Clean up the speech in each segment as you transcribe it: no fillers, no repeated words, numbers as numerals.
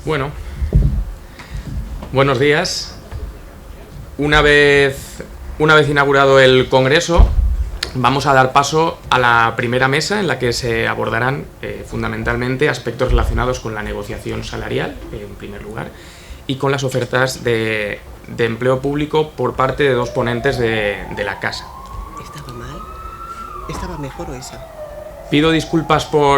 Bueno, buenos días. Una vez inaugurado el Congreso, vamos a dar paso a la primera mesa en la que se abordarán fundamentalmente aspectos relacionados con la negociación salarial, en primer lugar, y con las ofertas de empleo público por parte de dos ponentes de la Casa. ¿Estaba mal? ¿Estaba mejor o esa? Pido disculpas por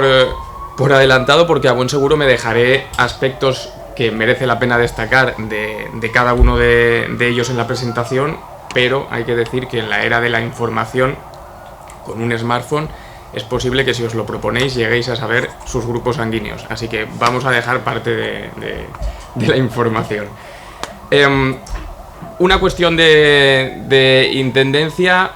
adelantado, porque a buen seguro me dejaré aspectos que merece la pena destacar de cada uno de ellos en la presentación, pero hay que decir que en la era de la información, con un smartphone, es posible que si os lo proponéis lleguéis a saber sus grupos sanguíneos, así que vamos a dejar parte de la información. Una cuestión de intendencia.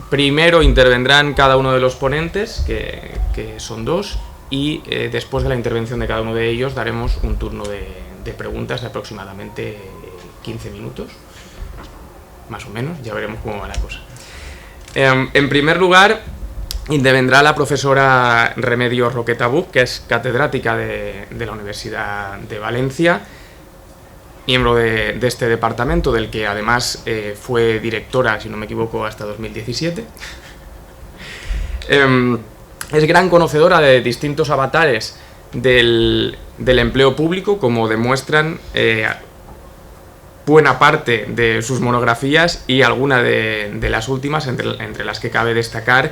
Primero intervendrán cada uno de los ponentes, que son dos, y después de la intervención de cada uno de ellos daremos un turno de preguntas de aproximadamente 15 minutos, más o menos, ya veremos cómo va la cosa. En primer lugar, intervendrá la profesora Remedios Roqueta Buch, que es catedrática de la Universidad de Valencia, miembro de este departamento, del que además fue directora, si no me equivoco, hasta 2017. Es gran conocedora de distintos avatares del empleo público, como demuestran buena parte de sus monografías y alguna de las últimas, entre las que cabe destacar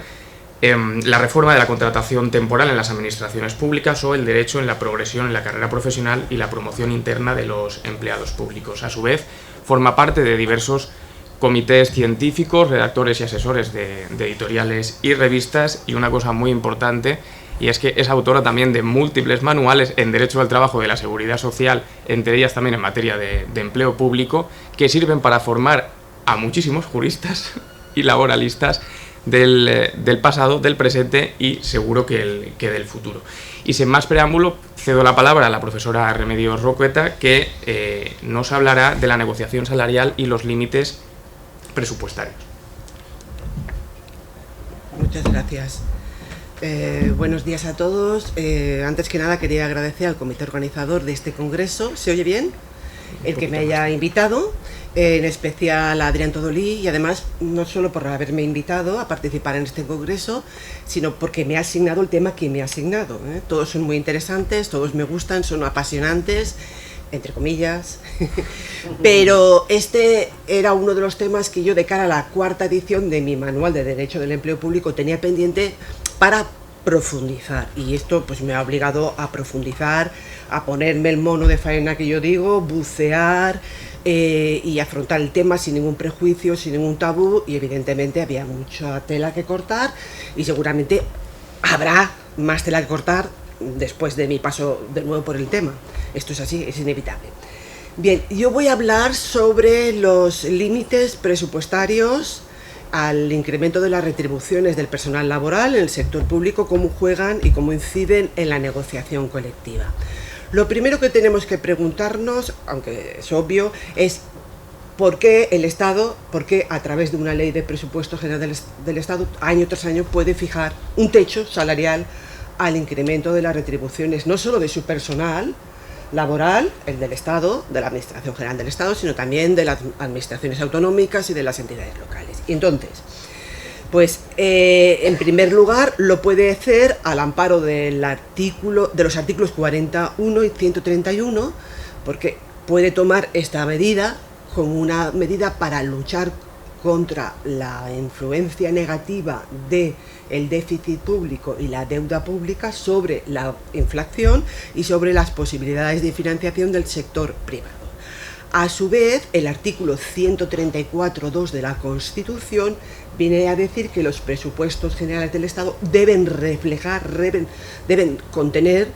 la reforma de la contratación temporal en las administraciones públicas o el derecho en la progresión en la carrera profesional y la promoción interna de los empleados públicos. A su vez, forma parte de diversos comités científicos, redactores y asesores de editoriales y revistas, y una cosa muy importante, y es que es autora también de múltiples manuales en derecho al trabajo de la seguridad social, entre ellas también en materia de empleo público, que sirven para formar a muchísimos juristas y laboralistas del pasado, del presente y seguro que del futuro. Y sin más preámbulo, cedo la palabra a la profesora Remedios Roqueta, que nos hablará de la negociación salarial y los límites presupuestarios. Muchas gracias. Buenos días a todos. Antes que nada quería agradecer al comité organizador de este congreso. ¿Se oye bien? El que me haya invitado, en especial a Adrián Todolí, y además no solo por haberme invitado a participar en este congreso, sino porque me ha asignado el tema que me ha asignado. Todos son muy interesantes, todos me gustan, son apasionantes, entre comillas, pero este era uno de los temas que yo, de cara a la cuarta edición de mi manual de Derecho del Empleo Público, tenía pendiente para profundizar, y esto pues me ha obligado a profundizar, a ponerme el mono de faena que yo digo, bucear y afrontar el tema sin ningún prejuicio, sin ningún tabú, y evidentemente había mucha tela que cortar y seguramente habrá más tela que cortar después de mi paso de nuevo por el tema. Esto es así, es inevitable. Bien, yo voy a hablar sobre los límites presupuestarios al incremento de las retribuciones del personal laboral en el sector público, cómo juegan y cómo inciden en la negociación colectiva. Lo primero que tenemos que preguntarnos, aunque es obvio, es por qué el Estado, por qué a través de una ley de presupuesto general del Estado, año tras año, puede fijar un techo salarial al incremento de las retribuciones, no solo de su personal laboral, el del Estado, de la Administración General del Estado, sino también de las administraciones autonómicas y de las entidades locales. Y entonces, pues en primer lugar lo puede hacer al amparo de los artículos 41 y 131, porque puede tomar esta medida como una medida para luchar contra la influencia negativa del déficit público y la deuda pública sobre la inflación y sobre las posibilidades de financiación del sector privado. A su vez, el artículo 134.2 de la Constitución viene a decir que los presupuestos generales del Estado deben reflejar, deben contener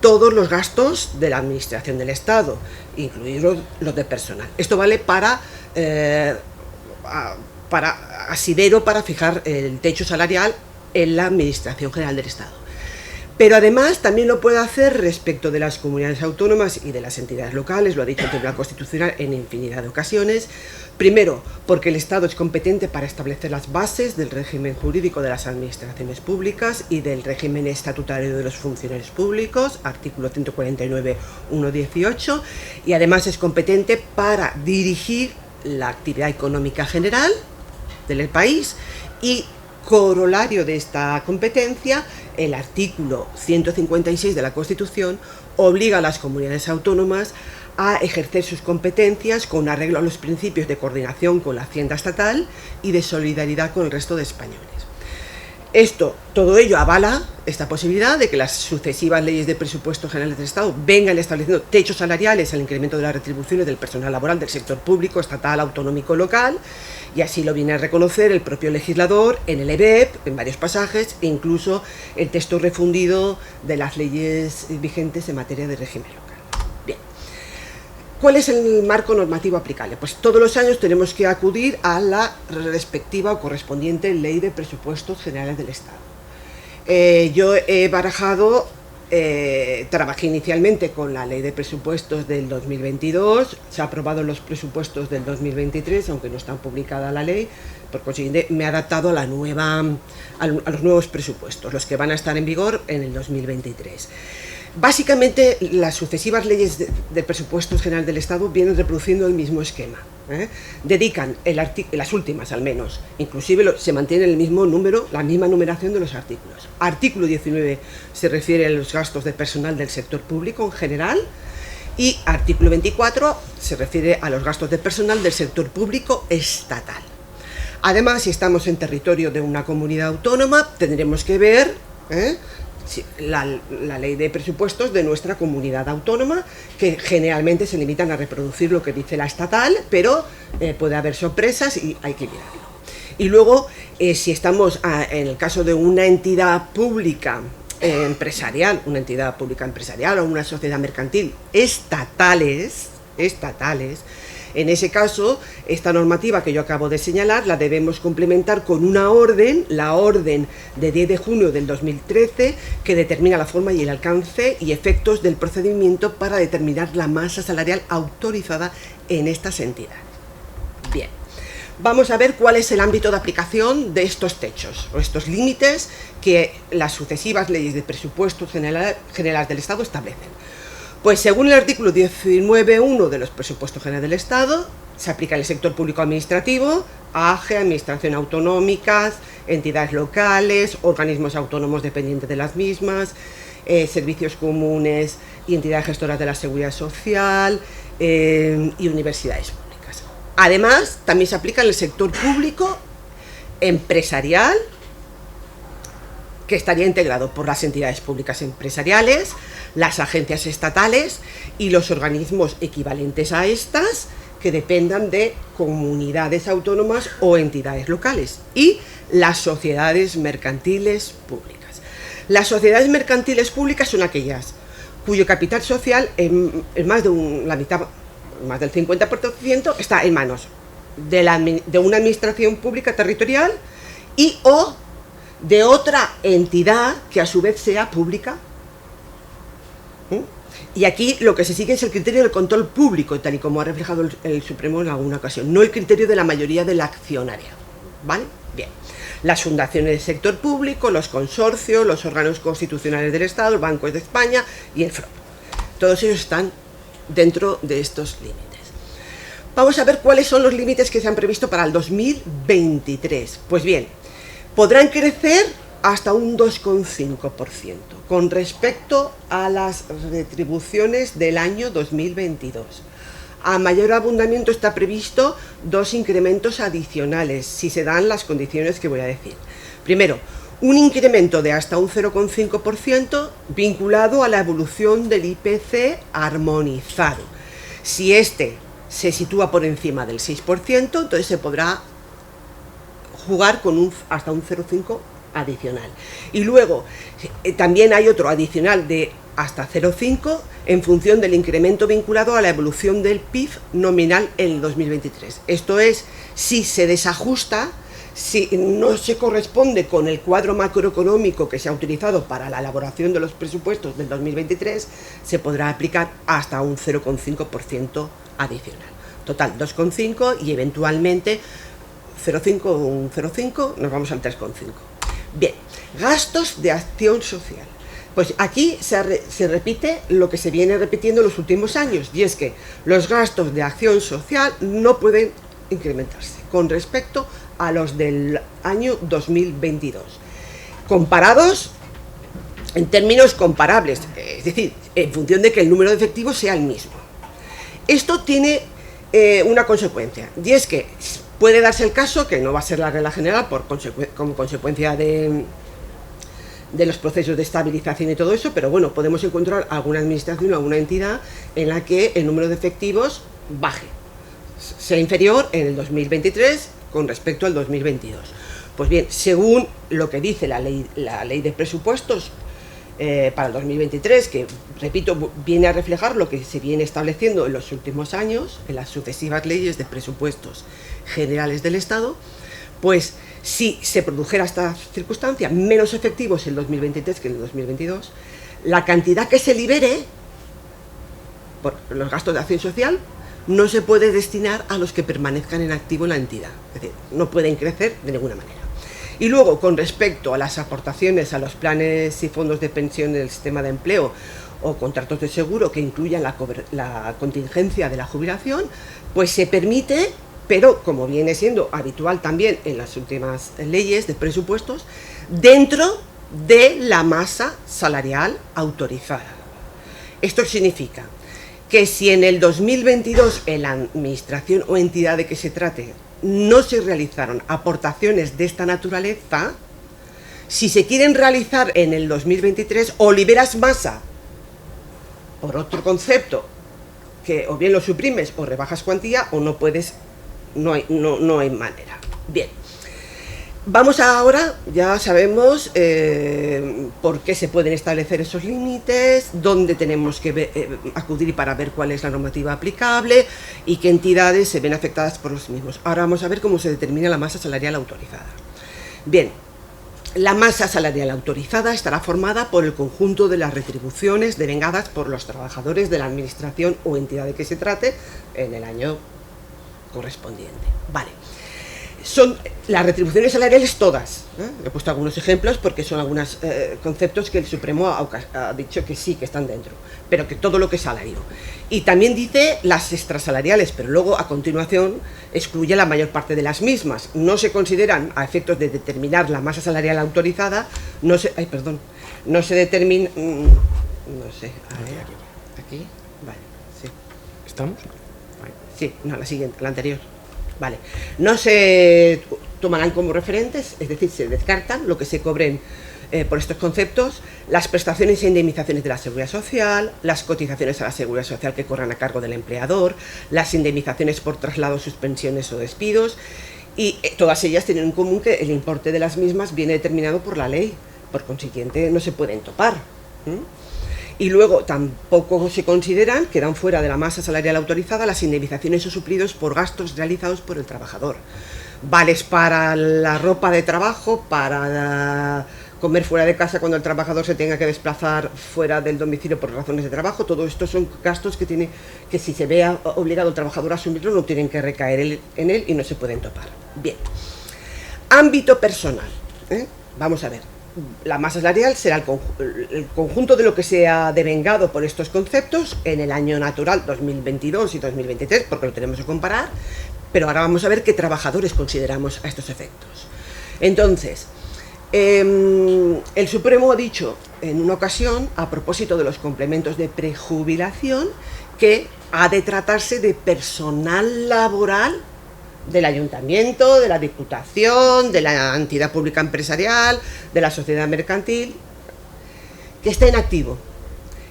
todos los gastos de la administración del Estado, incluidos los de personal. Esto vale para asidero para fijar el techo salarial en la Administración General del Estado. Pero además también lo puede hacer respecto de las comunidades autónomas y de las entidades locales, lo ha dicho el Tribunal Constitucional en infinidad de ocasiones. Primero, porque el Estado es competente para establecer las bases del régimen jurídico de las administraciones públicas y del régimen estatutario de los funcionarios públicos, artículo 149.1.18, y además es competente para dirigir la actividad económica general del país y, corolario de esta competencia, el artículo 156 de la Constitución obliga a las comunidades autónomas a ejercer sus competencias con arreglo a los principios de coordinación con la hacienda estatal y de solidaridad con el resto de españoles. Todo ello avala esta posibilidad de que las sucesivas leyes de presupuestos generales del Estado vengan estableciendo techos salariales al incremento de las retribuciones del personal laboral del sector público, estatal, autonómico, local, y así lo viene a reconocer el propio legislador en el EBEP, en varios pasajes, e incluso el texto refundido de las leyes vigentes en materia de régimen local. Bien. ¿Cuál es el marco normativo aplicable? Pues todos los años tenemos que acudir a la respectiva o correspondiente Ley de Presupuestos Generales del Estado. Yo he barajado, trabajé inicialmente con la Ley de Presupuestos del 2022, se ha aprobado los presupuestos del 2023, aunque no está publicada la ley, por consiguiente me he adaptado a los nuevos presupuestos, los que van a estar en vigor en el 2023. Básicamente, las sucesivas leyes de presupuestos general del Estado vienen reproduciendo el mismo esquema. Dedican, las últimas al menos, inclusive se mantiene el mismo número, la misma numeración de los artículos. Artículo 19 se refiere a los gastos de personal del sector público en general, y artículo 24 se refiere a los gastos de personal del sector público estatal. Además, si estamos en territorio de una comunidad autónoma, tendremos que ver la ley de presupuestos de nuestra comunidad autónoma, que generalmente se limitan a reproducir lo que dice la estatal, pero puede haber sorpresas y hay que mirarlo. Y luego, si estamos en el caso de una entidad pública empresarial, o una sociedad mercantil estatales, en ese caso, esta normativa que yo acabo de señalar la debemos complementar con una orden, la orden de 10 de junio del 2013, que determina la forma y el alcance y efectos del procedimiento para determinar la masa salarial autorizada en estas entidades. Bien, vamos a ver cuál es el ámbito de aplicación de estos techos o estos límites que las sucesivas leyes de presupuestos generales del Estado establecen. Pues según el artículo 19.1 de los presupuestos generales del Estado, se aplica en el sector público administrativo, AGE, administración autonómicas, entidades locales, organismos autónomos dependientes de las mismas, servicios comunes y entidades gestoras de la seguridad social y universidades públicas. Además, también se aplica en el sector público empresarial, que estaría integrado por las entidades públicas empresariales, las agencias estatales y los organismos equivalentes a estas que dependan de comunidades autónomas o entidades locales, y las sociedades mercantiles públicas. Las sociedades mercantiles públicas son aquellas cuyo capital social en más de la mitad, más del 50%, está en manos de una administración pública territorial y o de otra entidad que a su vez sea pública. Y aquí lo que se sigue es el criterio del control público, tal y como ha reflejado el Supremo en alguna ocasión, no el criterio de la mayoría del accionariado. ¿Vale? Bien. Las fundaciones del sector público, los consorcios, los órganos constitucionales del Estado, el Banco de España y el FROP. Todos ellos están dentro de estos límites. Vamos a ver cuáles son los límites que se han previsto para el 2023. Pues bien, podrán crecer hasta un 2,5% con respecto a las retribuciones del año 2022. A mayor abundamiento está previsto 2 incrementos adicionales, si se dan las condiciones que voy a decir. Primero, un incremento de hasta un 0,5% vinculado a la evolución del IPC armonizado. Si este se sitúa por encima del 6%, entonces se podrá jugar con hasta un 0,5% adicional. Y luego también hay otro adicional de hasta 0,5 en función del incremento vinculado a la evolución del PIB nominal en el 2023. Esto es, si se desajusta Si no se corresponde con el cuadro macroeconómico que se ha utilizado para la elaboración de los presupuestos del 2023, se podrá aplicar hasta un 0,5% adicional. Total, 2,5 y eventualmente 0,5 o un 0,5, nos vamos al 3,5. Bien, gastos de acción social. Pues aquí se repite lo que se viene repitiendo en los últimos años, y es que los gastos de acción social no pueden incrementarse con respecto a los del año 2022, comparados en términos comparables, es decir, en función de que el número de efectivos sea el mismo. Esto tiene una consecuencia, y es que puede darse el caso, que no va a ser la regla general como consecuencia de los procesos de estabilización y todo eso, pero bueno, podemos encontrar alguna administración o alguna entidad en la que el número de efectivos baje, sea inferior en el 2023 con respecto al 2022. Pues bien, según lo que dice la ley de presupuestos para el 2023, que, repito, viene a reflejar lo que se viene estableciendo en los últimos años, en las sucesivas leyes de presupuestos generales del Estado, pues si se produjera esta circunstancia, menos efectivos en el 2023 que en el 2022, la cantidad que se libere por los gastos de acción social no se puede destinar a los que permanezcan en activo en la entidad, es decir, no pueden crecer de ninguna manera. Y luego, con respecto a las aportaciones a los planes y fondos de pensión del sistema de empleo o contratos de seguro que incluyan la contingencia de la jubilación, pues se permite, pero como viene siendo habitual también en las últimas leyes de presupuestos, dentro de la masa salarial autorizada. Esto significa que si en el 2022 en la administración o entidad de que se trate no se realizaron aportaciones de esta naturaleza, si se quieren realizar en el 2023, o liberas masa por otro concepto, que o bien lo suprimes o rebajas cuantía, o no puedes, no hay manera. Bien, vamos ahora, ya sabemos por qué se pueden establecer esos límites, dónde tenemos que acudir para ver cuál es la normativa aplicable y qué entidades se ven afectadas por los mismos. Ahora vamos a ver cómo se determina la masa salarial autorizada. Bien, la masa salarial autorizada estará formada por el conjunto de las retribuciones devengadas por los trabajadores de la administración o entidad de que se trate en el año correspondiente. Vale. Son las retribuciones salariales todas, he puesto algunos ejemplos porque son algunos conceptos que el Supremo ha dicho que sí, que están dentro, pero que todo lo que es salario. Y también dice las extrasalariales, pero luego a continuación excluye la mayor parte de las mismas. No se consideran, a efectos de determinar la masa salarial autorizada, no se determina, no sé, a ver, aquí, vale, sí. ¿Estamos? Sí, no, la siguiente, la anterior. Vale, no se tomarán como referentes, es decir, se descartan lo que se cobren por estos conceptos, las prestaciones e indemnizaciones de la Seguridad Social, las cotizaciones a la Seguridad Social que corran a cargo del empleador, las indemnizaciones por traslados, suspensiones o despidos, y todas ellas tienen en común que el importe de las mismas viene determinado por la ley, por consiguiente no se pueden topar. Y luego tampoco se consideran, quedan fuera de la masa salarial autorizada, las indemnizaciones o suplidos por gastos realizados por el trabajador. Vales para la ropa de trabajo, para comer fuera de casa cuando el trabajador se tenga que desplazar fuera del domicilio por razones de trabajo. Todo esto son gastos que si se vea obligado el trabajador a asumirlo, no tienen que recaer en él y no se pueden topar. Bien. Ámbito personal. Vamos a ver. La masa salarial será el conjunto de lo que se ha devengado por estos conceptos en el año natural 2022 y 2023, porque lo tenemos que comparar, pero ahora vamos a ver qué trabajadores consideramos a estos efectos. Entonces, el Supremo ha dicho en una ocasión, a propósito de los complementos de prejubilación, que ha de tratarse de personal laboral del ayuntamiento, de la diputación, de la entidad pública empresarial, de la sociedad mercantil, que esté en activo.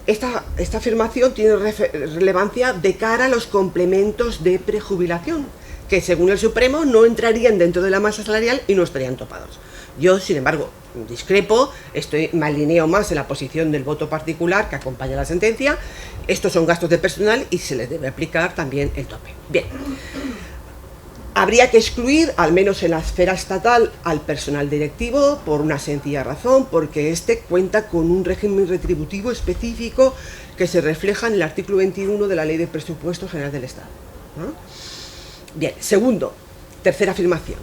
Esta afirmación tiene relevancia de cara a los complementos de prejubilación, que según el Supremo no entrarían dentro de la masa salarial y no estarían topados. Yo, sin embargo, discrepo, me alineo más en la posición del voto particular que acompaña la sentencia. Estos son gastos de personal y se les debe aplicar también el tope. Bien. Habría que excluir, al menos en la esfera estatal, al personal directivo por una sencilla razón, porque este cuenta con un régimen retributivo específico que se refleja en el artículo 21 de la Ley de Presupuestos Generales del Estado, ¿no? Bien, tercera afirmación.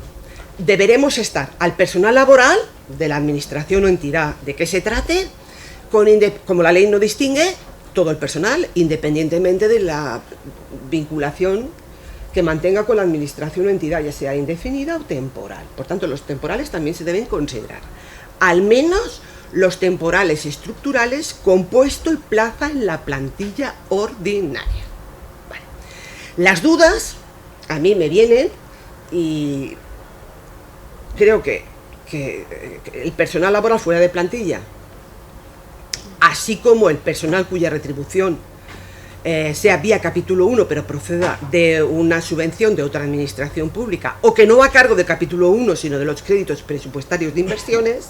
Deberemos estar al personal laboral de la administración o entidad de que se trate, como la ley no distingue, todo el personal, independientemente de la vinculación que mantenga con la administración o entidad, ya sea indefinida o temporal. Por tanto, los temporales también se deben considerar. Al menos los temporales estructurales con puesto y plaza en la plantilla ordinaria. Vale. Las dudas a mí me vienen y creo que el personal laboral fuera de plantilla, así como el personal cuya retribución sea vía capítulo 1, pero proceda de una subvención de otra administración pública, o que no va a cargo del capítulo 1, sino de los créditos presupuestarios de inversiones,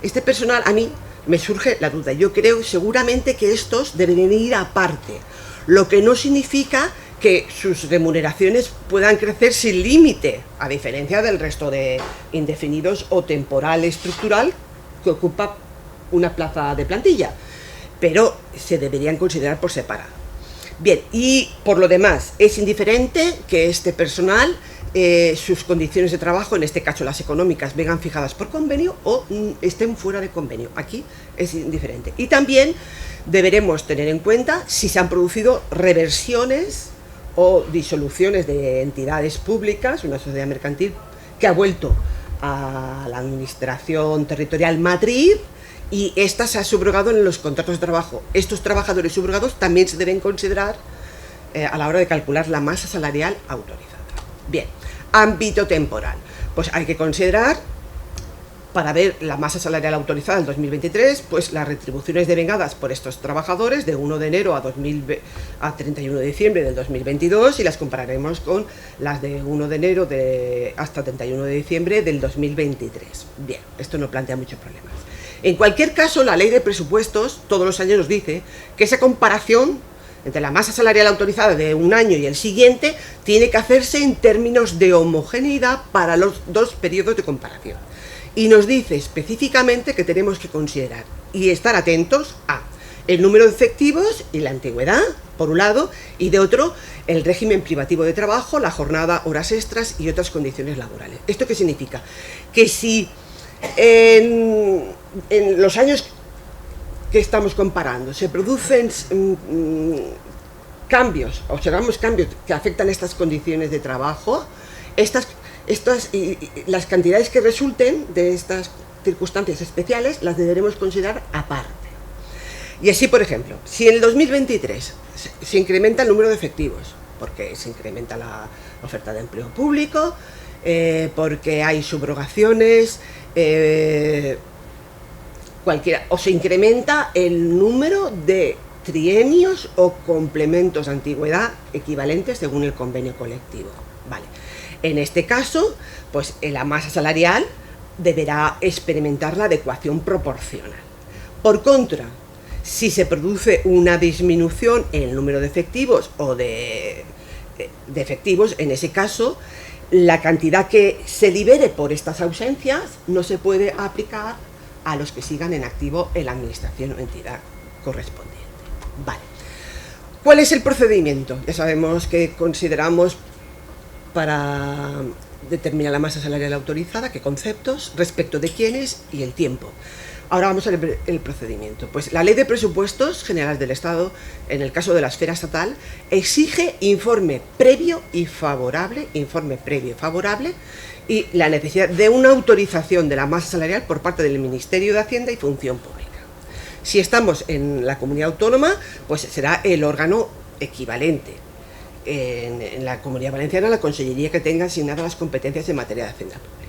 este personal, a mí me surge la duda. Yo creo seguramente que estos deben ir aparte, lo que no significa que sus remuneraciones puedan crecer sin límite, a diferencia del resto de indefinidos o temporal estructural que ocupa una plaza de plantilla, pero se deberían considerar por separado. Bien, y por lo demás, es indiferente que este personal, sus condiciones de trabajo, en este caso las económicas, vengan fijadas por convenio o estén fuera de convenio. Aquí es indiferente. Y también deberemos tener en cuenta si se han producido reversiones o disoluciones de entidades públicas, una sociedad mercantil que ha vuelto a la administración territorial matriz, y esta se ha subrogado en los contratos de trabajo. Estos trabajadores subrogados también se deben considerar a la hora de calcular la masa salarial autorizada. Bien, ámbito temporal. Pues hay que considerar, para ver la masa salarial autorizada en 2023, pues las retribuciones devengadas por estos trabajadores de 1 de enero a 31 de diciembre del 2022, y las compararemos con las de 1 de enero hasta 31 de diciembre del 2023. Bien, esto no plantea muchos problemas. En cualquier caso, la ley de presupuestos todos los años nos dice que esa comparación entre la masa salarial autorizada de un año y el siguiente tiene que hacerse en términos de homogeneidad para los dos periodos de comparación. Y nos dice específicamente que tenemos que considerar y estar atentos a el número de efectivos y la antigüedad, por un lado, y de otro, el régimen privativo de trabajo, la jornada, horas extras y otras condiciones laborales. ¿Esto qué significa? Que si en los años que estamos comparando se producen cambios, observamos cambios que afectan estas condiciones de trabajo, las cantidades que resulten de estas circunstancias especiales las deberemos considerar aparte. Y así, por ejemplo, si en el 2023 se incrementa el número de efectivos, porque se incrementa la oferta de empleo público, porque hay subrogaciones, o se incrementa el número de trienios o complementos de antigüedad equivalentes según el convenio colectivo. Vale. En este caso, pues la masa salarial deberá experimentar la adecuación proporcional. Por contra, si se produce una disminución en el número de efectivos o de efectivos, en ese caso, la cantidad que se libere por estas ausencias no se puede aplicar a los que sigan en activo en la administración o entidad correspondiente. Vale. ¿Cuál es el procedimiento? Ya sabemos que consideramos para determinar la masa salarial autorizada, qué conceptos, respecto de quiénes y el tiempo. Ahora vamos a ver el procedimiento. Pues la Ley de Presupuestos Generales del Estado, en el caso de la esfera estatal, exige informe previo y favorable, y la necesidad de una autorización de la masa salarial por parte del Ministerio de Hacienda y Función Pública. Si estamos en la comunidad autónoma, pues será el órgano equivalente. En la Comunidad Valenciana, la Consellería que tenga asignadas las competencias en materia de Hacienda Pública.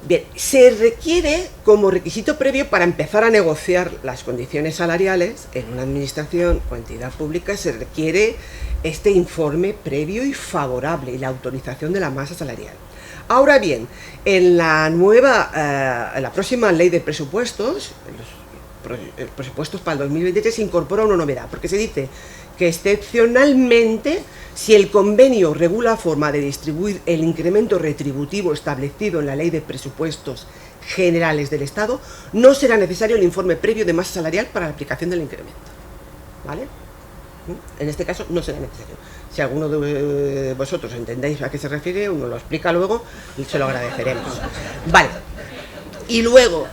Bien, se requiere como requisito previo para empezar a negociar las condiciones salariales en una administración o entidad pública, se requiere este informe previo y favorable y la autorización de la masa salarial. Ahora bien, en la próxima ley de presupuestos, los presupuestos para el 2023, se incorpora una novedad, porque se dice que excepcionalmente, si el convenio regula la forma de distribuir el incremento retributivo establecido en la Ley de Presupuestos Generales del Estado, no será necesario el informe previo de masa salarial para la aplicación del incremento. ¿Vale? En este caso no será necesario. Si alguno de vosotros entendéis a qué se refiere, uno lo explica luego y se lo agradeceremos. Vale. Y luego,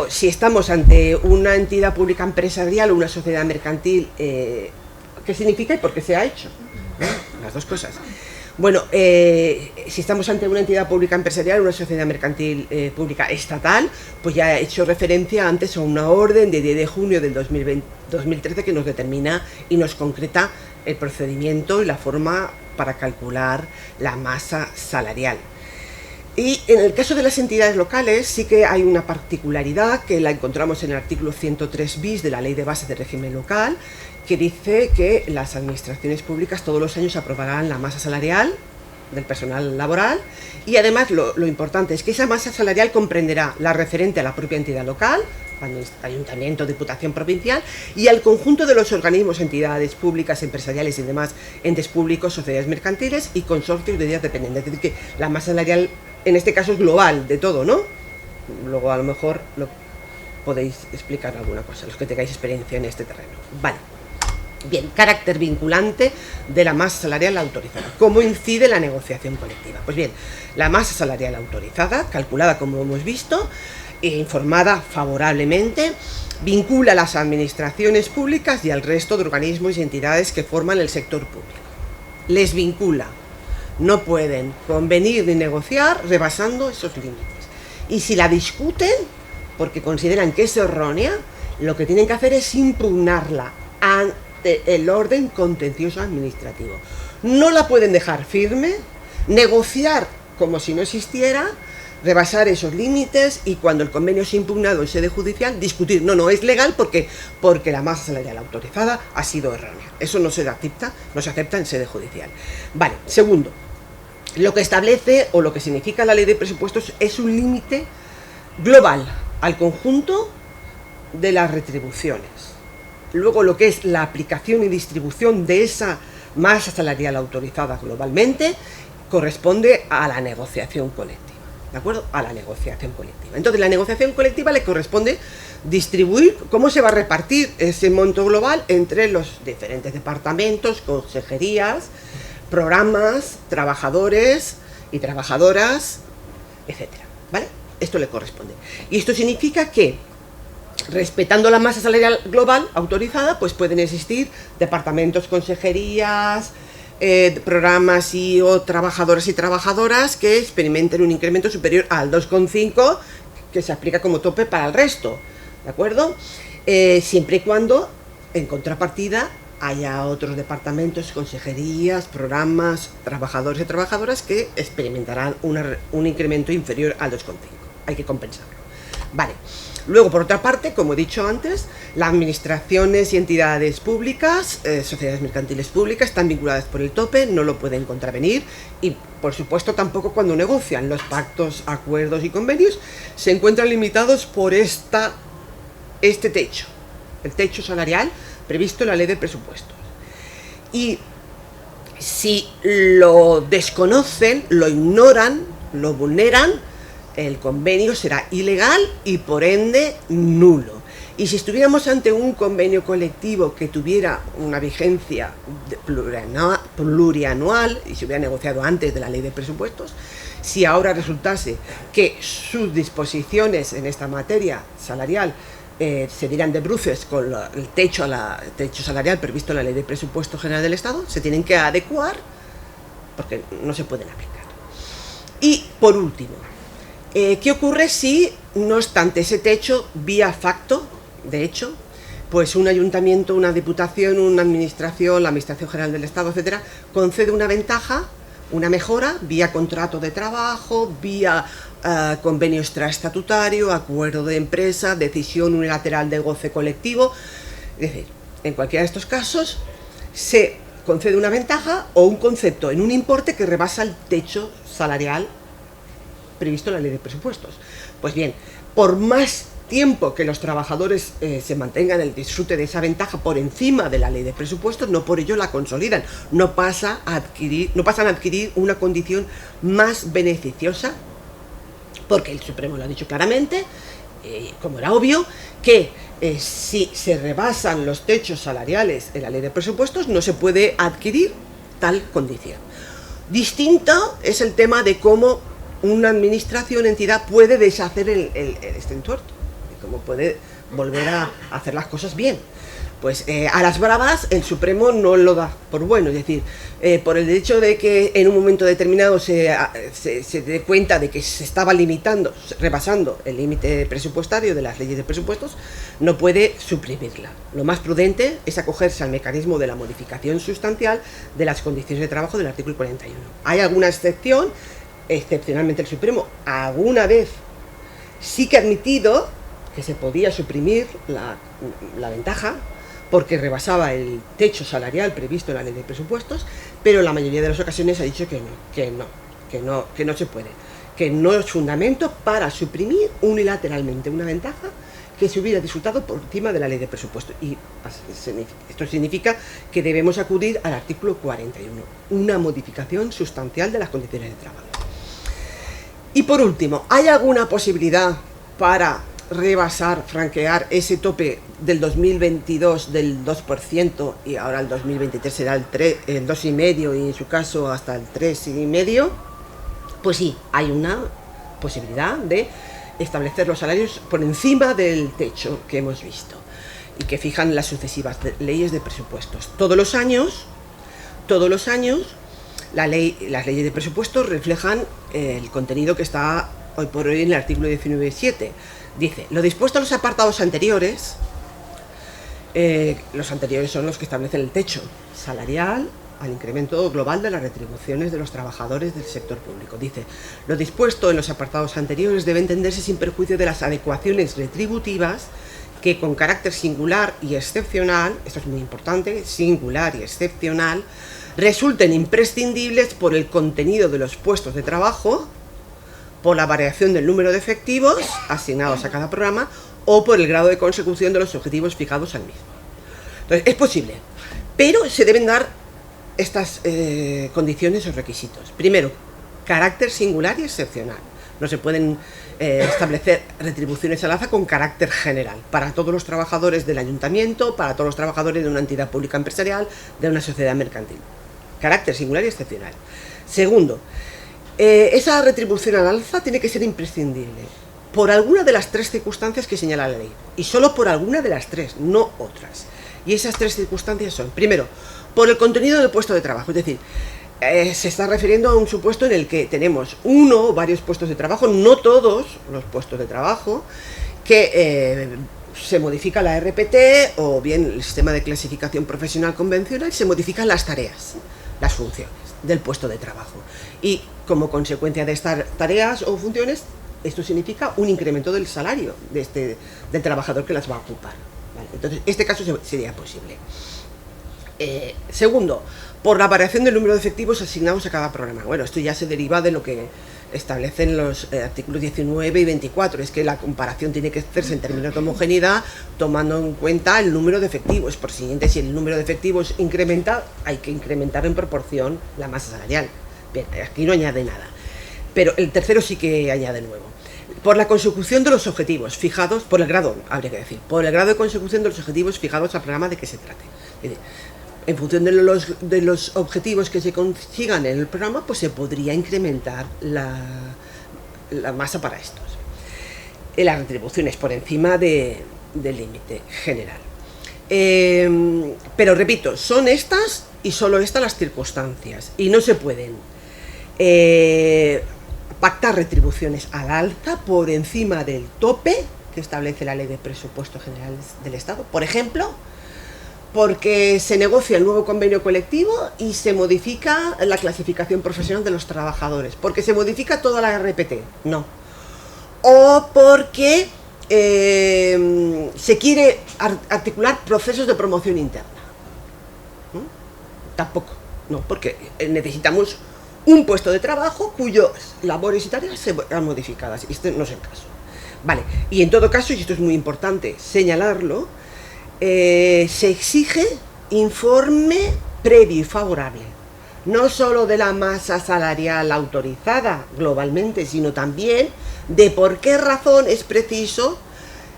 si estamos ante una entidad pública empresarial o una sociedad mercantil, ¿qué significa y por qué se ha hecho? Las dos cosas. Bueno, si estamos ante una entidad pública empresarial o una sociedad mercantil pública estatal, pues ya he hecho referencia antes a una orden de 10 de junio del 2013 que nos determina y nos concreta el procedimiento y la forma para calcular la masa salarial. Y en el caso de las entidades locales sí que hay una particularidad que la encontramos en el artículo 103 bis de la Ley de Bases de Régimen Local, que dice que las administraciones públicas todos los años aprobarán la masa salarial del personal laboral y además lo importante es que esa masa salarial comprenderá la referente a la propia entidad local, ayuntamiento, diputación provincial y al conjunto de los organismos, entidades públicas, empresariales y demás entes públicos, sociedades mercantiles y consorcios de días dependientes. Es decir, que la masa salarial en este caso es global de todo, ¿no? Luego a lo mejor lo podéis explicar alguna cosa, los que tengáis experiencia en este terreno. Vale. Bien, carácter vinculante de la masa salarial autorizada. ¿Cómo incide la negociación colectiva? Pues bien, la masa salarial autorizada, calculada como hemos visto, e informada favorablemente, vincula a las administraciones públicas y al resto de organismos y entidades que forman el sector público. Les vincula. No pueden convenir ni negociar rebasando esos límites. Y si la discuten, porque consideran que es errónea, lo que tienen que hacer es impugnarla ante el orden contencioso administrativo. No la pueden dejar firme, negociar como si no existiera, rebasar esos límites y cuando el convenio es impugnado en sede judicial, discutir, no es legal porque la masa salarial autorizada ha sido errónea. Eso no se acepta en sede judicial. Vale, segundo, lo que establece o lo que significa la Ley de Presupuestos es un límite global al conjunto de las retribuciones. Luego lo que es la aplicación y distribución de esa masa salarial autorizada globalmente corresponde a la negociación colectiva, ¿de acuerdo? A la negociación colectiva. Entonces la negociación colectiva le corresponde distribuir cómo se va a repartir ese monto global entre los diferentes departamentos, consejerías, programas, trabajadores y trabajadoras, etcétera, ¿vale? Esto le corresponde. Y esto significa que respetando la masa salarial global autorizada, pues pueden existir departamentos, consejerías, programas o trabajadores y trabajadoras que experimenten un incremento superior al 2,5 que se aplica como tope para el resto, ¿de acuerdo? Siempre y cuando en contrapartida haya otros departamentos, consejerías, programas, trabajadores y trabajadoras que experimentarán un incremento inferior al 2,5. Hay que compensarlo. Vale. Luego, por otra parte, como he dicho antes, las administraciones y entidades públicas, sociedades mercantiles públicas, están vinculadas por el tope, no lo pueden contravenir y, por supuesto, tampoco cuando negocian los pactos, acuerdos y convenios, se encuentran limitados por este techo, el techo salarial previsto en la Ley de Presupuestos. Y si lo desconocen, lo ignoran, lo vulneran, el convenio será ilegal y por ende nulo. Y si estuviéramos ante un convenio colectivo que tuviera una vigencia plurianual y se hubiera negociado antes de la Ley de Presupuestos, si ahora resultase que sus disposiciones en esta materia salarial se dieran de bruces con el techo salarial previsto en la Ley de Presupuestos General del Estado, se tienen que adecuar porque no se pueden aplicar. Y por último, ¿qué ocurre si, no obstante ese techo, vía facto, de hecho, pues un ayuntamiento, una diputación, una administración, la Administración General del Estado, etcétera, concede una ventaja, una mejora, vía contrato de trabajo, vía convenio extraestatutario, acuerdo de empresa, decisión unilateral de goce colectivo? Es decir, en cualquiera de estos casos se concede una ventaja o un concepto en un importe que rebasa el techo salarial previsto en la Ley de Presupuestos. Pues bien, por más tiempo que los trabajadores se mantengan el disfrute de esa ventaja por encima de la ley de presupuestos, no por ello la consolidan, no pasan a adquirir una condición más beneficiosa, porque el Supremo lo ha dicho claramente, como era obvio, que si se rebasan los techos salariales en la ley de presupuestos no se puede adquirir tal condición. Distinto es el tema de cómo una administración, entidad, puede deshacer el entuerto, cómo puede volver a hacer las cosas bien. Pues a las bravas el Supremo no lo da por bueno, es decir, por el hecho de que en un momento determinado se dé cuenta de que se estaba limitando, rebasando el límite presupuestario de las leyes de presupuestos, no puede suprimirla. Lo más prudente es acogerse al mecanismo de la modificación sustancial de las condiciones de trabajo del artículo 41. Hay alguna excepción, excepcionalmente el Supremo alguna vez sí que ha admitido que se podía suprimir la ventaja porque rebasaba el techo salarial previsto en la ley de presupuestos, pero en la mayoría de las ocasiones ha dicho que no se puede, que no es fundamento para suprimir unilateralmente una ventaja que se hubiera disfrutado por encima de la ley de presupuestos. Y esto significa que debemos acudir al artículo 41, una modificación sustancial de las condiciones de trabajo. Y por último, ¿hay alguna posibilidad para rebasar, franquear ese tope del 2022 del 2% y ahora el 2023 será el 2,5% y en su caso hasta el 3,5%? Pues sí, hay una posibilidad de establecer los salarios por encima del techo que hemos visto y que fijan las sucesivas leyes de presupuestos. Todos los años las leyes de presupuestos reflejan el contenido que está hoy por hoy en el artículo 19.7. Dice, lo dispuesto en los apartados anteriores, los anteriores son los que establecen el techo salarial al incremento global de las retribuciones de los trabajadores del sector público. Dice, lo dispuesto en los apartados anteriores debe entenderse sin perjuicio de las adecuaciones retributivas que con carácter singular y excepcional, esto es muy importante, singular y excepcional, resulten imprescindibles por el contenido de los puestos de trabajo, por la variación del número de efectivos asignados a cada programa o por el grado de consecución de los objetivos fijados al mismo. Entonces, es posible, pero se deben dar estas condiciones o requisitos. Primero, carácter singular y excepcional. No se pueden establecer retribuciones al alza con carácter general para todos los trabajadores del ayuntamiento, para todos los trabajadores de una entidad pública empresarial, de una sociedad mercantil. Carácter singular y excepcional. Segundo, esa retribución al alza tiene que ser imprescindible por alguna de las tres circunstancias que señala la ley, y solo por alguna de las tres, no otras. Y esas tres circunstancias son, primero, por el contenido del puesto de trabajo, es decir, se está refiriendo a un supuesto en el que tenemos uno o varios puestos de trabajo, no todos los puestos de trabajo, que se modifica la RPT o bien el sistema de clasificación profesional convencional, se modifican las tareas, las funciones del puesto de trabajo. Y como consecuencia de estas tareas o funciones, esto significa un incremento del salario del trabajador que las va a ocupar. ¿Vale? Entonces, este caso sería posible. Segundo, por la variación del número de efectivos asignados a cada programa. Bueno, esto ya se deriva de lo que establecen los artículos 19 y 24, es que la comparación tiene que hacerse en términos de homogeneidad, tomando en cuenta el número de efectivos. Por siguiente, si el número de efectivos incrementa, hay que incrementar en proporción la masa salarial. Bien, aquí no añade nada. Pero el tercero sí que añade nuevo. Por la consecución de los objetivos fijados, por el grado, habría que decir, por el grado de consecución de los objetivos fijados al programa de que se trate. Es decir, en función de los objetivos que se consigan en el programa, pues se podría incrementar la masa para estos. Las retribuciones por encima del límite general. Pero repito, son estas y solo estas las circunstancias. Y no se pueden pactar retribuciones al alza por encima del tope que establece la Ley de Presupuestos Generales del Estado. Por ejemplo, porque se negocia el nuevo convenio colectivo y se modifica la clasificación profesional de los trabajadores, porque se modifica toda la RPT, no. O porque se quiere articular procesos de promoción interna. Tampoco, no, porque necesitamos un puesto de trabajo cuyas labores y tareas se vean modificadas, y este no es el caso. Vale, y en todo caso, y esto es muy importante señalarlo, se exige informe previo y favorable, no solo de la masa salarial autorizada globalmente, sino también de por qué razón es preciso,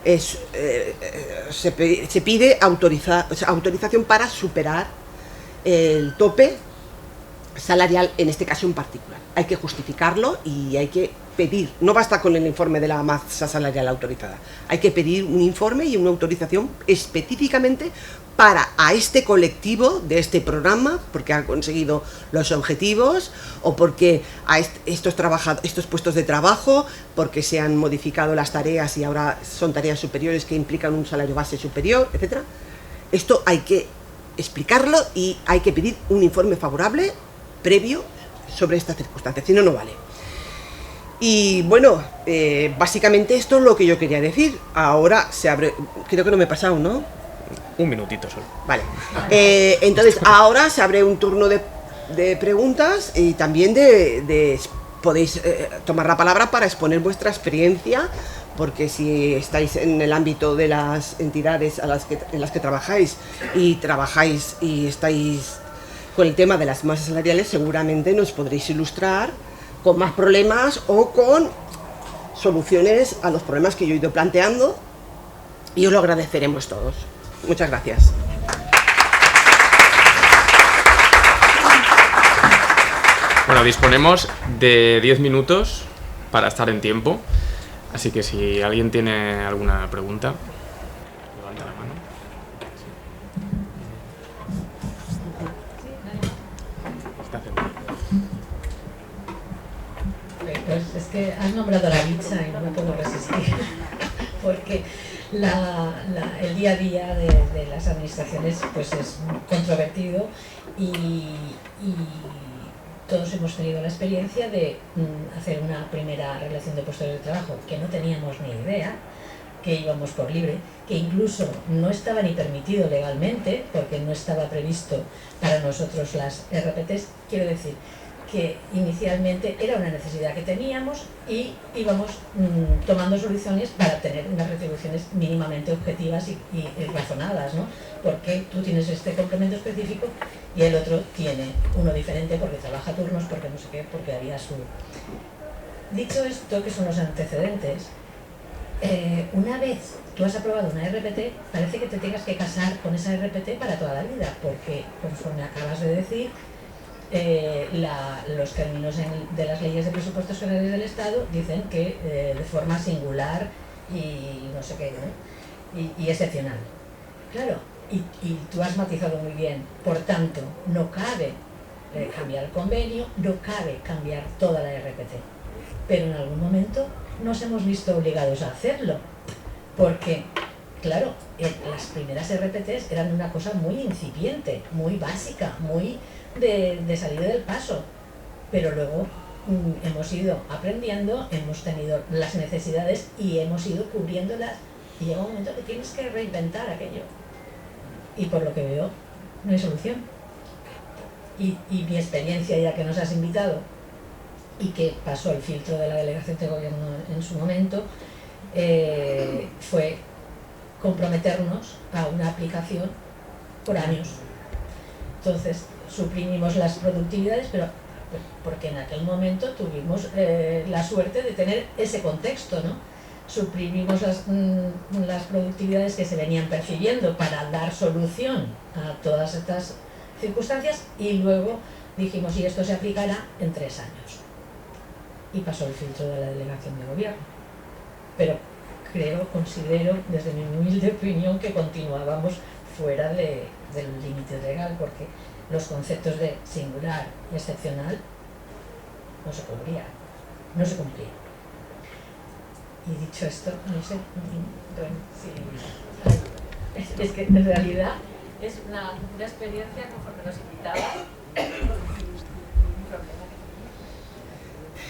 se pide autorización para superar el tope salarial, en este caso en particular. Hay que justificarlo y hay que pedir, no basta con el informe de la masa salarial autorizada, hay que pedir un informe y una autorización específicamente para a este colectivo de este programa, porque han conseguido los objetivos o porque a estos puestos de trabajo, porque se han modificado las tareas y ahora son tareas superiores que implican un salario base superior, etcétera. Esto hay que explicarlo y hay que pedir un informe favorable previo sobre estas circunstancias, si no, no vale. Y bueno, básicamente esto es lo que yo quería decir. Ahora se abre, creo que no me he pasado, ¿no? Un minutito solo. Vale. Entonces, ahora se abre un turno de preguntas y también podéis tomar la palabra para exponer vuestra experiencia, porque si estáis en el ámbito de las entidades en las que trabajáis y estáis con el tema de las masas salariales, seguramente nos podréis ilustrar con más problemas o con soluciones a los problemas que yo he ido planteando, y os lo agradeceremos todos. Muchas gracias. Bueno, disponemos de 10 minutos para estar en tiempo, así que si alguien tiene alguna pregunta, levanta la mano. Está cerrado. Pues es que has nombrado la bicha y no me puedo resistir, porque el día a día de las administraciones pues es controvertido y todos hemos tenido la experiencia de hacer una primera relación de puestos de trabajo que no teníamos ni idea, que íbamos por libre, que incluso no estaba ni permitido legalmente porque no estaba previsto para nosotros las RPTs. Quiero decir que inicialmente era una necesidad que teníamos y íbamos tomando soluciones para tener unas retribuciones mínimamente objetivas y razonadas, ¿no? Porque tú tienes este complemento específico y el otro tiene uno diferente porque trabaja turnos, porque no sé qué, porque había su... Dicho esto, que son los antecedentes, una vez tú has aprobado una RPT, parece que te tengas que casar con esa RPT para toda la vida, porque conforme acabas de decir, los términos de las leyes de presupuestos generales del Estado dicen que de forma singular y no sé qué, ¿no? y excepcional. Claro, y tú has matizado muy bien, por tanto, no cabe cambiar el convenio, no cabe cambiar toda la RPT, pero en algún momento nos hemos visto obligados a hacerlo, porque, claro, las primeras RPTs eran una cosa muy incipiente, muy básica, muy de salir del paso, pero luego hemos ido aprendiendo, hemos tenido las necesidades y hemos ido cubriéndolas, y llega un momento que tienes que reinventar aquello, y por lo que veo no hay solución. Y mi experiencia, ya que nos has invitado y que pasó el filtro de la delegación de gobierno en su momento, fue comprometernos a una aplicación por años. Entonces suprimimos las productividades, pero porque en aquel momento tuvimos la suerte de tener ese contexto, ¿no? Suprimimos las productividades que se venían percibiendo para dar solución a todas estas circunstancias, y luego dijimos, y esto se aplicará en 3 años. Y pasó el filtro de la delegación de gobierno. Pero considero, desde mi humilde opinión, que continuábamos fuera del límite legal, porque los conceptos de singular y excepcional no se cumplían. Y dicho esto, no sé, bueno, sí, es que en realidad es una experiencia conforme nos invitaban.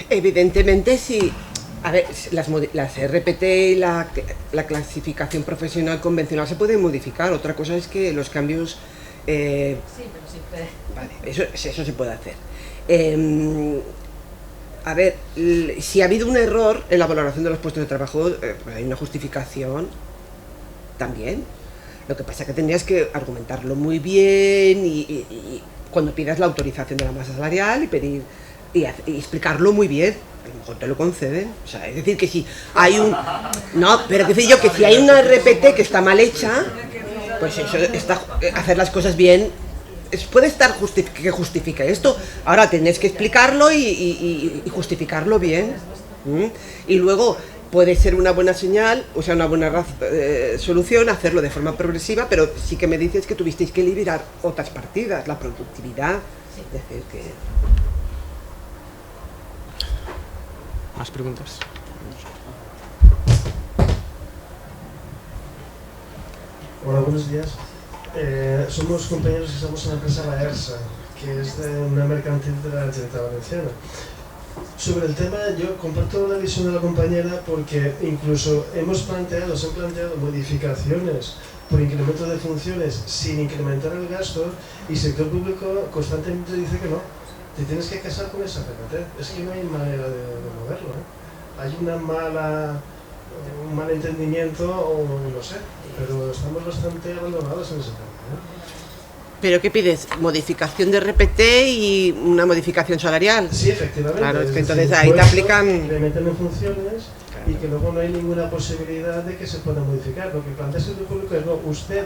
Evidentemente, sí. A ver, las RPT y la clasificación profesional convencional se pueden modificar. Otra cosa es que los cambios... sí, pero siempre... Vale, eso se puede hacer. A ver, si ha habido un error en la valoración de los puestos de trabajo, pues hay una justificación también. Lo que pasa es que tendrías que argumentarlo muy bien y cuando pidas la autorización de la masa salarial y pedir y explicarlo muy bien, a lo mejor te lo conceden. O sea, es decir, que si hay un... No, pero que yo que si hay una RPT que está mal hecha, pues eso está, hacer las cosas bien puede estar que justifique esto. Ahora tenés que explicarlo y justificarlo bien. Y luego puede ser una buena señal, o sea, una buena solución hacerlo de forma progresiva, pero sí que me dices que tuvisteis que liberar otras partidas, la productividad. Es decir, que... ¿Más preguntas? Hola, buenos días. Somos compañeros que estamos en la empresa Baersa, que es de una mercantil de la Generalitat Valenciana. Sobre el tema, yo comparto la visión de la compañera porque incluso se han planteado modificaciones por incremento de funciones sin incrementar el gasto y el sector público constantemente dice que no, te tienes que casar con esa RPT. Es que no hay manera de moverlo, ¿eh? Hay un mal entendimiento o no sé, pero estamos bastante abandonados en ese tema, ¿eh? ¿Pero qué pides? ¿Modificación de RPT y una modificación salarial? Sí, efectivamente. Claro, es que entonces ahí te aplican... Le meten en funciones y que luego no hay ninguna posibilidad de que se pueda modificar. Lo que plantea el sector público es, no, usted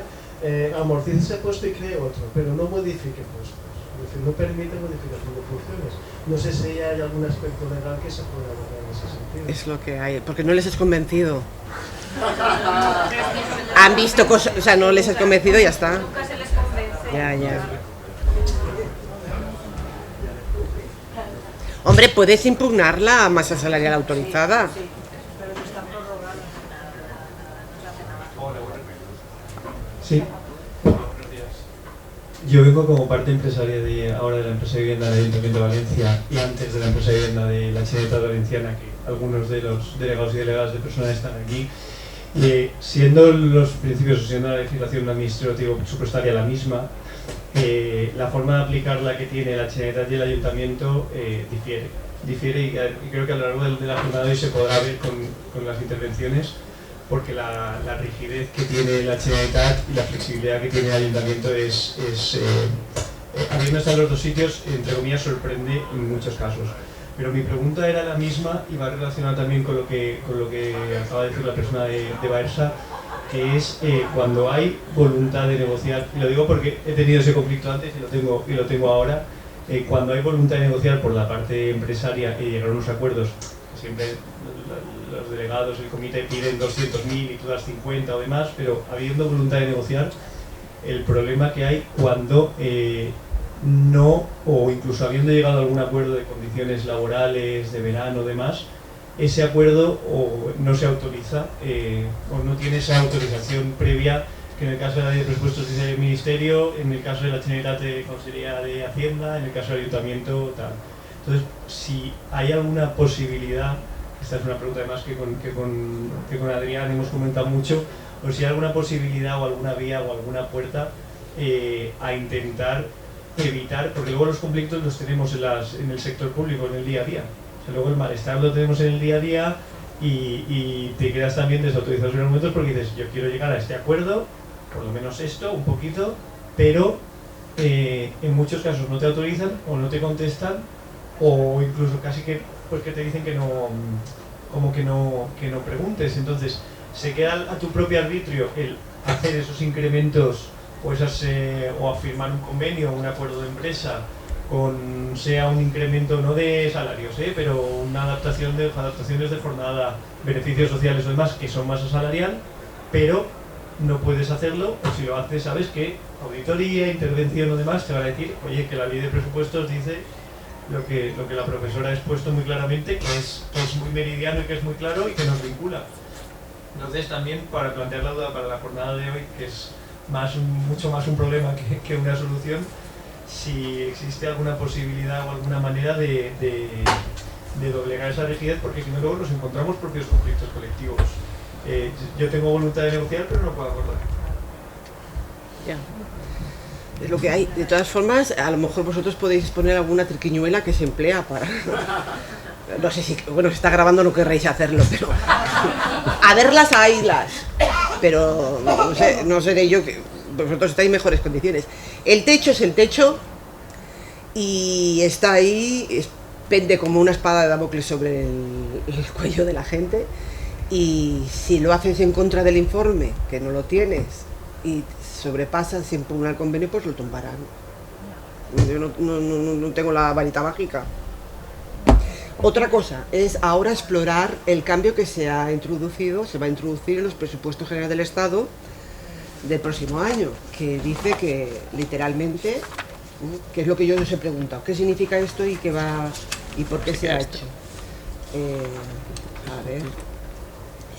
amortice ese puesto y cree otro, pero no modifique puestos. Es decir, no permite modificación de funciones. No sé si hay algún aspecto legal que se pueda abordar en ese sentido. Es lo que hay, porque no les has convencido. Han visto cosas, o sea, no les has convencido y ya está. Nunca se les convence. Ya. Hombre, puedes impugnar la masa salarial autorizada. Sí, pero eso está prorrogado. Sí. Yo vengo como parte empresaria ahora de la empresa de vivienda del Ayuntamiento de Valencia y antes de la empresa de vivienda de la Generalitat Valenciana, que algunos de los delegados y delegadas de personas están aquí. Siendo los principios, siendo la legislación administrativa presupuestaria la misma, la forma de aplicarla que tiene la Generalitat y el Ayuntamiento difiere y creo que a lo largo de la jornada de hoy se podrá ver con las intervenciones, porque la rigidez que tiene la Generalitat y la flexibilidad que tiene el Ayuntamiento habiendo estado en los dos sitios, entre comillas, sorprende en muchos casos. Pero mi pregunta era la misma y va relacionada también con lo que acaba de decir la persona de Baersa, que es cuando hay voluntad de negociar, y lo digo porque he tenido ese conflicto antes y lo tengo ahora, cuando hay voluntad de negociar por la parte empresaria y llegar a unos acuerdos, que siempre los delegados, el comité piden 200.000 y tú das 50 o demás, pero habiendo voluntad de negociar, el problema que hay cuando no, o incluso habiendo llegado a algún acuerdo de condiciones laborales, de verano, demás, ese acuerdo o no se autoriza o no tiene esa autorización previa, que en el caso de la ley de presupuestos dice el Ministerio, en el caso de la Generalitat de Consejería de Hacienda, en el caso del Ayuntamiento, tal. Entonces, si hay alguna posibilidad, esta es una pregunta además que con Adrián hemos comentado mucho, o si hay alguna posibilidad o alguna vía o alguna puerta a intentar evitar, porque luego los conflictos los tenemos en el sector público, en el día a día. O sea, luego el malestar lo tenemos en el día a día y te quedas también desautorizado en los momentos porque dices, yo quiero llegar a este acuerdo, por lo menos esto, un poquito, pero en muchos casos no te autorizan o no te contestan o incluso casi que pues que te dicen que no, como que no preguntes. Entonces se queda a tu propio arbitrio el hacer esos incrementos o firmar un convenio, un acuerdo de empresa sea un incremento no de salarios, pero una adaptaciones de jornada, beneficios sociales o demás que son masa salarial, pero no puedes hacerlo, o si lo haces sabes que auditoría, intervención o demás te van a decir, oye, que la ley de presupuestos dice lo que la profesora ha expuesto muy claramente, que es muy meridiano y que es muy claro y que nos vincula. Entonces también para plantear la duda para la jornada de hoy, que es mucho más un problema que una solución, si existe alguna posibilidad o alguna manera de doblegar esa rigidez, porque si no luego nos encontramos propios conflictos colectivos. Yo tengo voluntad de negociar, pero no puedo acordar. Ya. Es lo que hay. De todas formas, a lo mejor vosotros podéis poner alguna triquiñuela que se emplea No sé si, bueno, se está grabando, no querréis hacerlo, pero a verlas a haylas, pero no sé, no seré yo, que vosotros estáis en mejores condiciones. El techo es el techo y está ahí, pende como una espada de Damocles sobre el cuello de la gente, y si lo haces en contra del informe, que no lo tienes, y sobrepasan sin impugnar el convenio, pues lo tumbarán. Yo no tengo la varita mágica. Otra cosa es ahora explorar el cambio que se va a introducir en los presupuestos generales del Estado del próximo año, que dice que literalmente, que es lo que yo os he preguntado, ¿qué significa esto y qué va y por qué se ha hecho? A ver,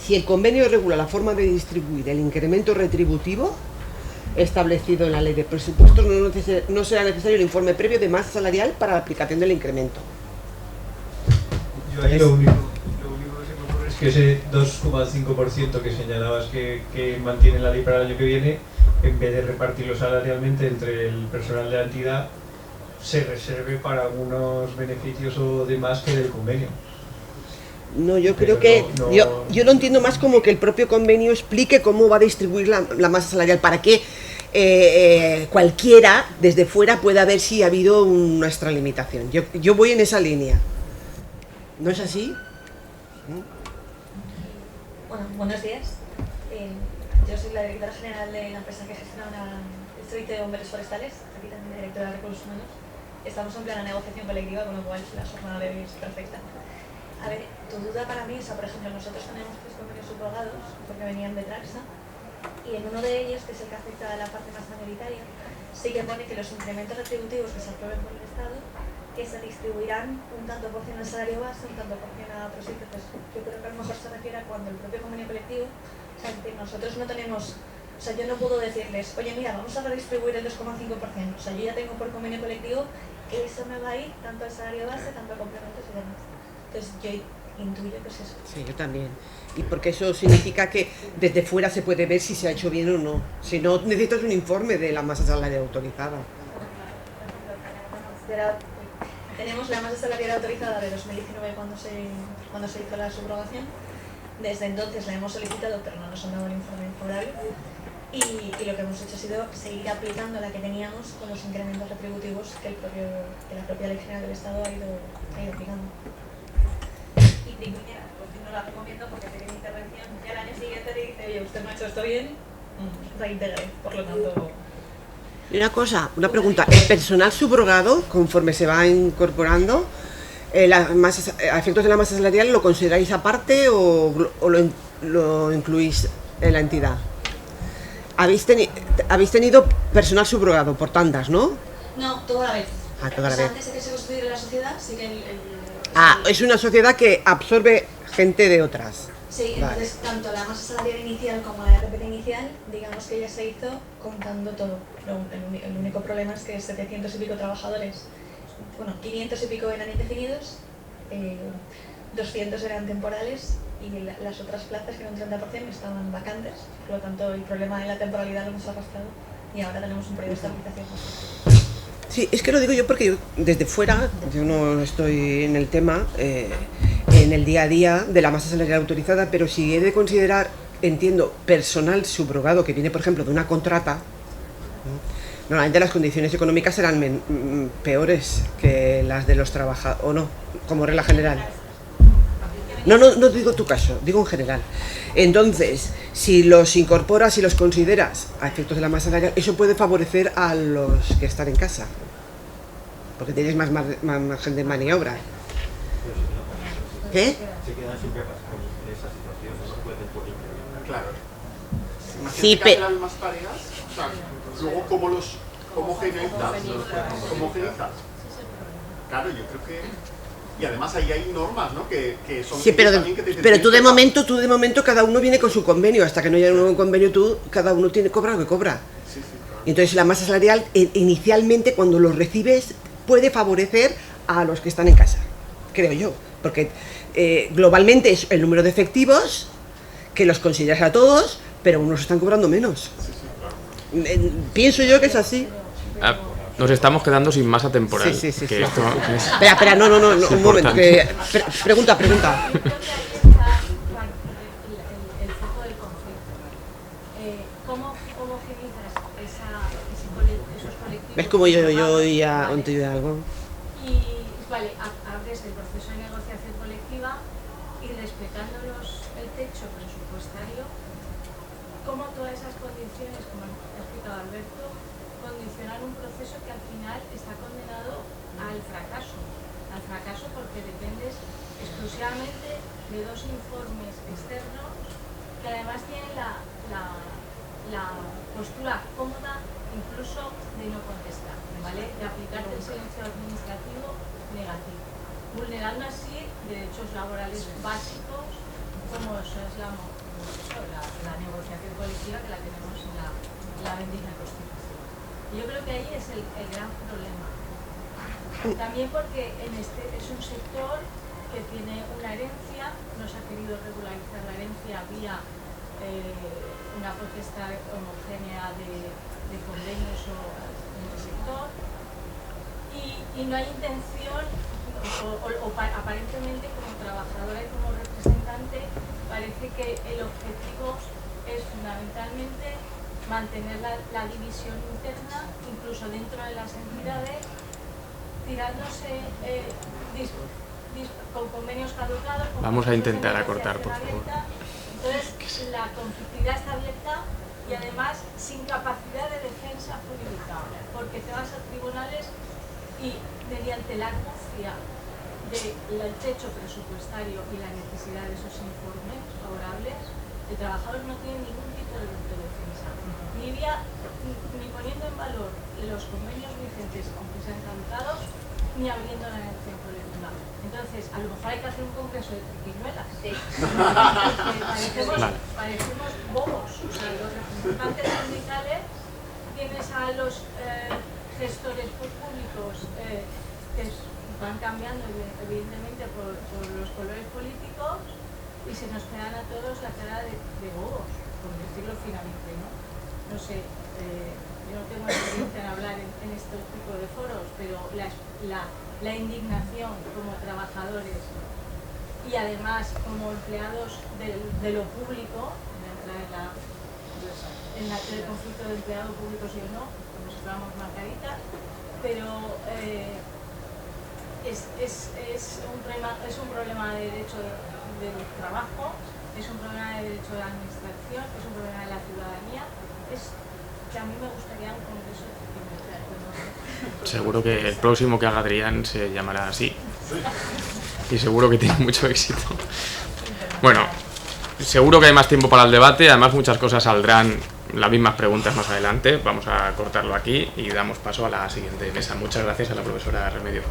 si el convenio regula la forma de distribuir el incremento retributivo establecido en la ley de presupuestos, no será necesario el informe previo de masa salarial para la aplicación del incremento. Yo ahí lo único que se me ocurre es que ese 2,5% que señalabas que mantiene la ley para el año que viene, en vez de repartirlo salarialmente entre el personal de la entidad, se reserve para algunos beneficios o demás que del convenio. No, yo creo que yo lo entiendo más como que el propio convenio explique cómo va a distribuir la masa salarial, para que cualquiera desde fuera pueda ver si ha habido una extralimitación. Yo voy en esa línea. ¿No es así? Bueno, buenos días. Yo soy la directora general de la empresa que gestiona el servicio de bomberos forestales, aquí también directora de recursos humanos. Estamos en plena negociación colectiva, con lo cual la jornada de hoy es perfecta. A ver, tu duda para mí, o sea, por ejemplo, nosotros tenemos 3 convenios subrogados porque venían de Traxa, y en uno de ellos, que es el que afecta a la parte más mayoritaria, sí que pone que los incrementos retributivos que se aprueben por el Estado, que se distribuirán un tanto por cien al salario base, un tanto por cien a otros sitios. Yo creo que a lo mejor se refiere a cuando el propio convenio colectivo, o sea, que nosotros no tenemos, o sea, yo no puedo decirles, oye, mira, vamos a redistribuir el 2,5%, o sea, yo ya tengo por convenio colectivo que eso me va a ir tanto al salario base, tanto a complementos y demás. Entonces yo intuyo que es eso. Sí, yo también. Y porque eso significa que desde fuera se puede ver si se ha hecho bien o no. Si no, necesitas un informe de la masa salarial autorizada. Tenemos la masa salarial autorizada de 2019 cuando se hizo la subrogación. Desde entonces la hemos solicitado, pero no nos han dado el informe favorable. Y lo que hemos hecho ha sido seguir aplicando la que teníamos con los incrementos retributivos que la propia Ley General del Estado ha ido aplicando. Y primera, pues no la recomiendo porque tiene intervención. Y al año siguiente te dice, oye, usted no ha hecho esto bien, reintegre. Por lo tanto... Y una pregunta, ¿el personal subrogado, conforme se va incorporando, a efectos de la masa salarial, lo consideráis aparte o lo incluís en la entidad? Habéis tenido personal subrogado por tandas, ¿no? No, toda la vez. Toda la vez. Antes de que se construyera la sociedad, sí que es una sociedad que absorbe gente de otras. Sí, Vale. entonces tanto la masa salarial inicial como la RPT inicial, digamos que ya se hizo contando todo. El único problema es que 700 y pico trabajadores, bueno, 500 y pico eran indefinidos, 200 eran temporales y las otras plazas, que eran un 30%, estaban vacantes. Por lo tanto, el problema de la temporalidad lo hemos arrastrado y ahora tenemos un periodo de estabilización. Sí, es que lo digo yo porque yo desde fuera, yo no estoy en el tema, en el día a día de la masa salarial autorizada, pero si he de considerar, entiendo, personal subrogado que viene, por ejemplo, de una contrata, normalmente las condiciones económicas serán peores que las de los trabajadores, o no, como regla general. No digo tu caso, digo en general. Entonces, si los incorporas y los consideras a efectos de la masa salarial, eso puede favorecer a los que están en casa, porque tienes más margen de maniobra. ¿Qué? Se quedan siempre con esa situación, no se pueden por incrementar. Claro. Sí, Imagínate que hacen las mismas tareas, o sea, luego cómo homogenizas. Claro, yo creo que... Y además ahí hay normas, ¿no? Que son... Sí, pero también que te dicen, tú de momento cada uno viene con su convenio, hasta que no haya un nuevo convenio cada uno cobra lo que cobra. Sí, claro. Entonces la masa salarial inicialmente cuando lo recibes puede favorecer a los que están en casa, creo yo, porque globalmente es el número de efectivos que los consideras a todos, pero unos están cobrando menos. Sí, claro. Pienso yo que es así. Nos estamos quedando sin masa temporal. Sí. Esto es... Espera, no, un momento. Pregunta. El foco del conflicto. ¿Cómo homogeneizas esos colectivos? ¿Ves cómo yo ya oí algo? Y vale, abres el proceso de negociación colectiva y respetándolos el techo presupuestario, ¿cómo todas esas condiciones, como ha explicado Alberto, condicionan un proceso que al final está condenado al fracaso porque dependes exclusivamente de dos informes externos que además tienen la postura cómoda incluso de no contestar, ¿vale? De aplicarte el silencio administrativo negativo, vulnerando así derechos laborales básicos como eso es la negociación colectiva que la tenemos en la bendita Constitución. Yo creo que ahí es el gran problema. También porque es un sector que tiene una herencia, no se ha querido regularizar la herencia vía una protesta homogénea de convenios en el sector y no hay intención, o aparentemente como trabajadora y como representante, parece que el objetivo es fundamentalmente mantener la división interna, incluso dentro de las entidades, tirándose con convenios caducados. Vamos a intentar acortar, por favor. Entonces, la conflictividad está abierta y además sin capacidad de defensa jurídica, porque te vas a tribunales y mediante la argucia del techo presupuestario y la necesidad de esos informes favorables, el trabajador no tiene ningún tipo de defensa, ni poniendo en valor los convenios vigentes, aunque sean caducados, ni abriendo la negociación colectiva. Entonces, a lo mejor hay que hacer un congreso de triquiñuelas. Sí. Parecemos bobos. O sea, los representantes sindicales tienes a los gestores públicos que van cambiando evidentemente por los colores políticos y se nos quedan a todos la cara de bobos, por decirlo finamente, ¿no? No sé, yo no tengo experiencia en hablar en este tipo de foros, pero la indignación como trabajadores y además como empleados de lo público, en el conflicto de empleado público sí o no, como si fuéramos margaritas, pero es un problema de derecho del trabajo, es un problema de derecho de la administración, es un problema de la ciudadanía, que a mí me gustaría un congreso de Seguro que el próximo que haga Adrián se llamará así y seguro que tiene mucho éxito. Bueno, seguro que hay más tiempo para el debate, además muchas cosas saldrán, las mismas preguntas más adelante. Vamos a cortarlo aquí y damos paso a la siguiente mesa. Muchas gracias a la profesora Remedios.